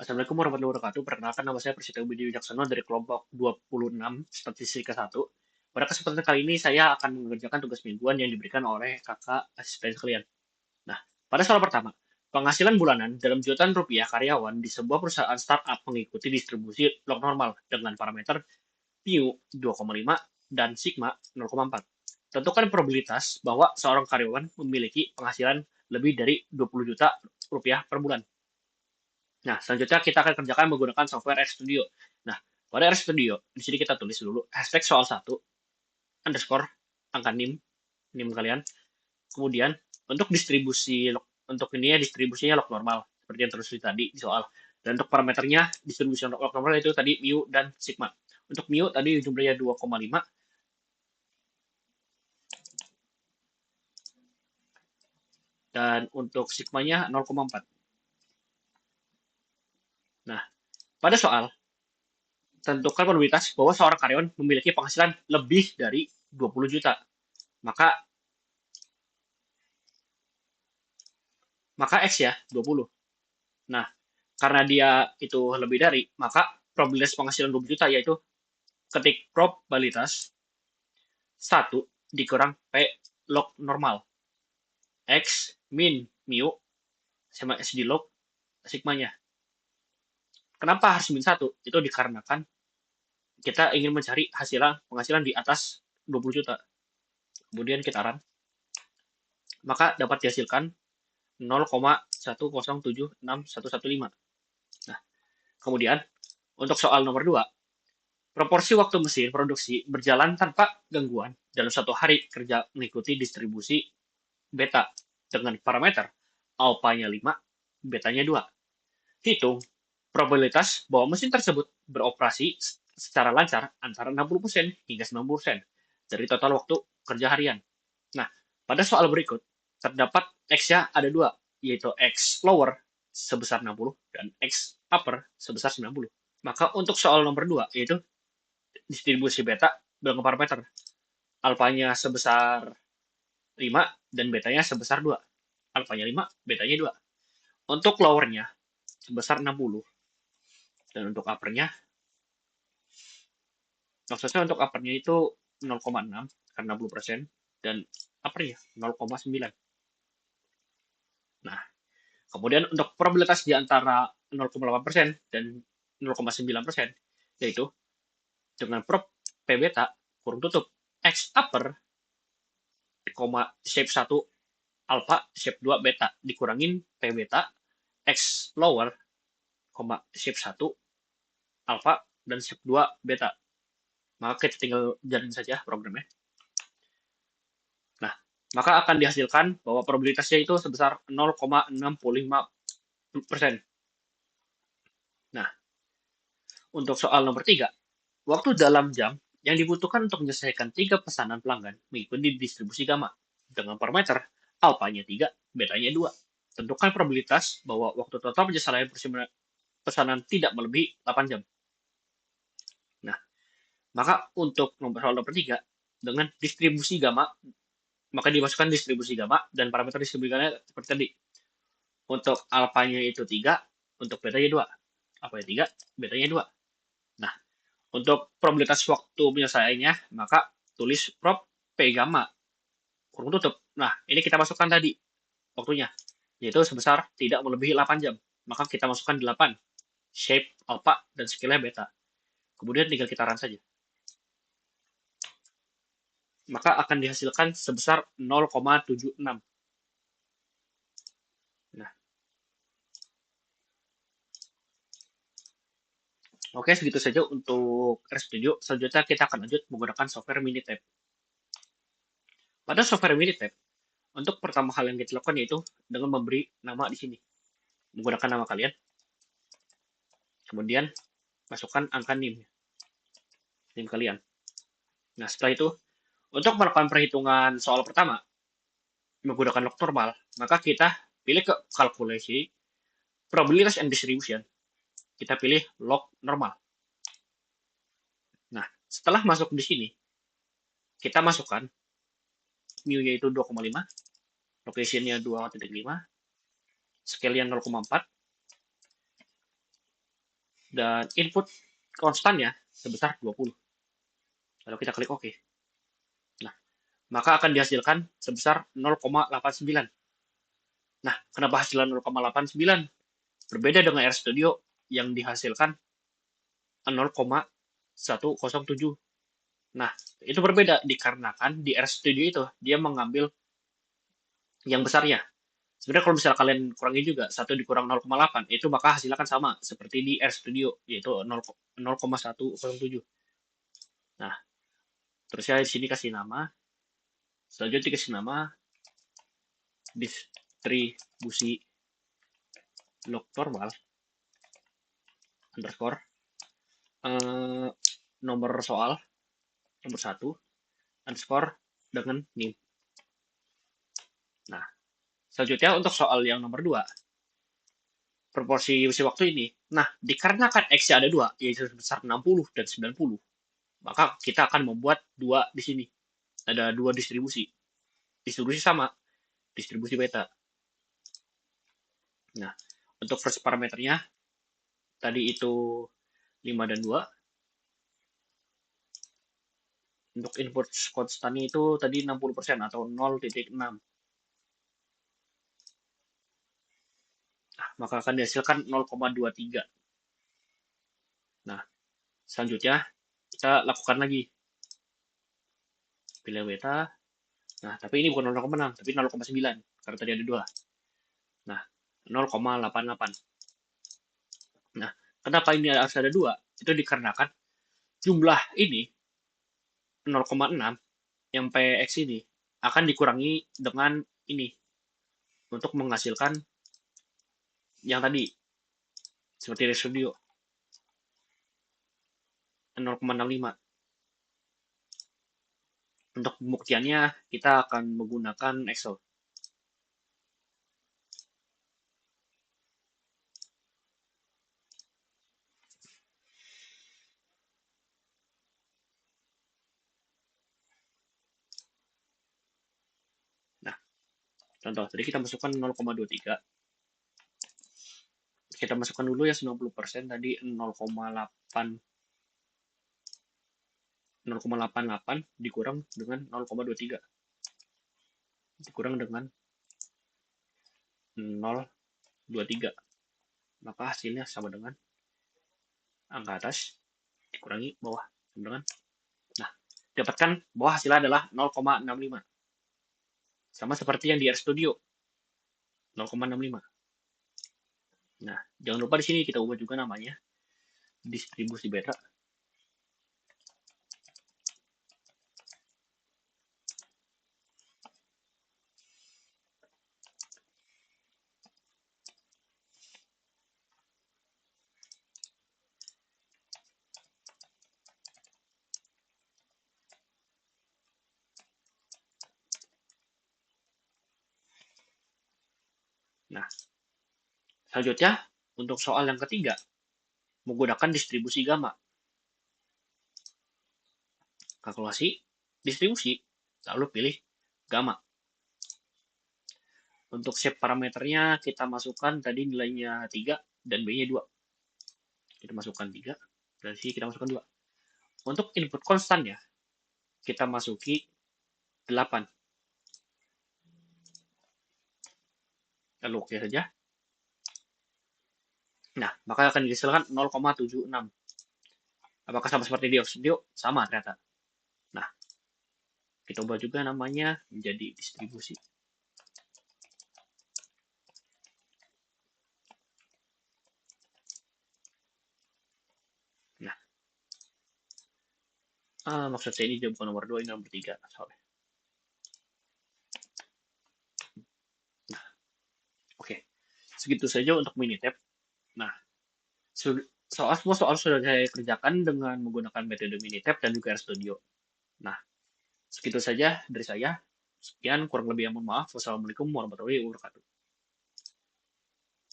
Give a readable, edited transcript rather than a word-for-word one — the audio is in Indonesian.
Assalamualaikum warahmatullahi wabarakatuh. Perkenalkan nama saya Persito Budi Wijaksono dari kelompok 26 Statistika 1. Pada kesempatan kali ini saya akan mengerjakan tugas mingguan yang diberikan oleh kakak asisten kalian. Nah, pada soal pertama, penghasilan bulanan dalam jutaan rupiah karyawan di sebuah perusahaan startup mengikuti distribusi log normal dengan parameter mu 2,5 dan sigma 0,4. Tentukan probabilitas bahwa seorang karyawan memiliki penghasilan lebih dari 20 juta rupiah per bulan. Nah, selanjutnya kita akan kerjakan menggunakan software RStudio. Nah, pada RStudio, di sini kita tulis dulu hashtag soal 1, underscore, angka NIM kalian. Kemudian, untuk distribusi, untuk ini ya distribusinya log normal, seperti yang terus tadi di soal. Dan untuk parameternya, distribusi log normal itu tadi mu dan sigma. Untuk mu tadi jumlahnya 2,5, dan untuk sigmanya 0,4. Nah, pada soal, tentukan probabilitas bahwa seorang karyawan memiliki penghasilan lebih dari 20 juta. Maka X ya, 20. Nah, karena dia itu lebih dari, maka probabilitas penghasilan 20 juta yaitu ketik probabilitas 1 dikurang P log normal. X min mu sama S di log sigmanya. Kenapa harus min 1? Itu dikarenakan kita ingin mencari penghasilan di atas 20 juta. Kemudian kita run, maka dapat dihasilkan 0,1076115. Nah, kemudian untuk soal nomor 2, proporsi waktu mesin produksi berjalan tanpa gangguan dalam satu hari kerja mengikuti distribusi beta dengan parameter alpha-nya 5, betanya 2. Hitung probabilitas bahwa mesin tersebut beroperasi secara lancar antara 60% hingga 90% dari total waktu kerja harian. Nah, pada soal berikut, terdapat X-nya ada dua, yaitu X lower sebesar 60 dan X upper sebesar 90. Maka untuk soal nomor 2, yaitu distribusi beta dengan parameter alfanya sebesar 5 dan betanya sebesar 2. Alfanya 5, betanya 2. Untuk lowernya sebesar 60 dan untuk uppernya, maksudnya untuk uppernya itu 0,6 karena 60% dan uppernya 0,9. Nah, kemudian untuk probabilitas di antara 0,8% dan 0,9% yaitu dengan prop P beta kurung tutup X upper, shape 1 alpha, shape 2 beta dikurangin P beta X lower, shape 1 alpha dan shape 2 beta. Maka kita tinggal jalin saja programnya. Nah, maka akan dihasilkan bahwa probabilitasnya itu sebesar 0,65%. Nah, untuk soal nomor 3, waktu dalam jam yang dibutuhkan untuk menyelesaikan 3 pesanan pelanggan mengikuti distribusi gamma dengan parameter alfanya 3, betanya 2. Tentukan probabilitas bahwa waktu total penyelesaian pesanan tidak melebihi 8 jam. Nah, maka untuk soal nomor 3, dengan distribusi gamma, maka dimasukkan distribusi gamma dan parameter distribusinya seperti tadi. Untuk alfanya itu 3, untuk betanya 2. Alfanya 3, betanya 2. Nah, untuk probabilitas waktu penyelesaiannya, maka tulis prop P gamma kurung tutup. Nah, ini kita masukkan tadi waktunya, yaitu sebesar tidak melebihi 8 jam. Maka kita masukkan 8, shape alpha dan skillnya beta. Kemudian tinggal kita run saja. Maka akan dihasilkan sebesar 0,76. Nah, oke, segitu saja untuk RStudio. Selanjutnya kita akan lanjut menggunakan software Minitab. Pada software Minitab, untuk pertama hal yang kita lakukan yaitu dengan memberi nama di sini. Menggunakan nama kalian. Kemudian masukkan angka NIM kalian. Nah, setelah itu, untuk melakukan perhitungan soal pertama, menggunakan log normal, maka kita pilih ke kalkulasi, probability and distribution. Kita pilih log normal. Nah, setelah masuk di sini, kita masukkan mu-nya itu 2,5, location-nya 2,5, scale-nya 0,4, dan input konstannya sebesar 20. Lalu kita klik OK. Nah, maka akan dihasilkan sebesar 0,89. Nah, kenapa hasilnya 0,89? Berbeda dengan RStudio yang dihasilkan 0,107. Nah, itu berbeda dikarenakan di RStudio itu dia mengambil yang besarnya. Sebenarnya kalau misalnya kalian kurangi juga 1 dikurang 0,8 itu maka hasilnya kan sama seperti di RStudio yaitu 0,107. Nah, terus saya di sini kasih nama, selanjutnya dikasih nama distribusi log normal underscore eh, nomor soal nomor 1 underscore dengan nim. Nah, selanjutnya untuk soal yang nomor 2 proporsi usia waktu ini. Nah, dikarenakan X-nya ada 2 yaitu sebesar 60 dan 90, maka kita akan membuat 2 di sini. Ada 2 distribusi. Distribusi sama, distribusi beta. Nah, untuk first parameternya, tadi itu 5 dan 2. Untuk input konstannya itu tadi 60% atau 0,6. Nah, maka akan dihasilkan 0,23. Nah, selanjutnya kita lakukan lagi. Pilih beta. Nah, tapi ini bukan 0,6, tapi 0,9. Karena tadi ada 2. Nah, 0,88. Nah, kenapa ini harus ada 2? Itu dikarenakan jumlah ini 0,6 yang PX ini akan dikurangi dengan ini untuk menghasilkan yang tadi seperti residu 0,65. Untuk pembuktiannya kita akan menggunakan Excel. Nah, contoh tadi kita masukkan 0,23. Kita masukkan dulu ya 90% tadi 0,88 dikurang dengan 0,23 dikurang dengan 0,23, maka hasilnya sama dengan angka atas dikurangi bawah sama dengan, nah, dapatkan bawah hasilnya adalah 0,65 sama seperti yang di RStudio 0,65. Nah, jangan lupa di sini kita ubah juga namanya distribusi beta. Nah, selanjutnya untuk soal yang ketiga menggunakan distribusi gamma. Kalkulasi distribusi, lalu pilih gamma. Untuk shape parameternya kita masukkan tadi nilainya 3 dan B-nya 2. Kita masukkan 3, dan sini kita masukkan 2. Untuk input konstannya kita masuki 8. Lalu oke saja. Nah, maka akan dihasilkan 0,76. Apakah sama seperti di RStudio? Sama ternyata. Nah, kita ubah juga namanya menjadi distribusi. Nah, maksud saya ini bukan nomor 2, ini nomor 3. Sorry. Nah, oke. Segitu saja untuk Minitab. Nah, semua soal sudah saya kerjakan dengan menggunakan metode Minitab dan juga RStudio. Nah, segitu saja dari saya. Sekian, kurang lebih yang mohon maaf. Wassalamualaikum warahmatullahi wabarakatuh.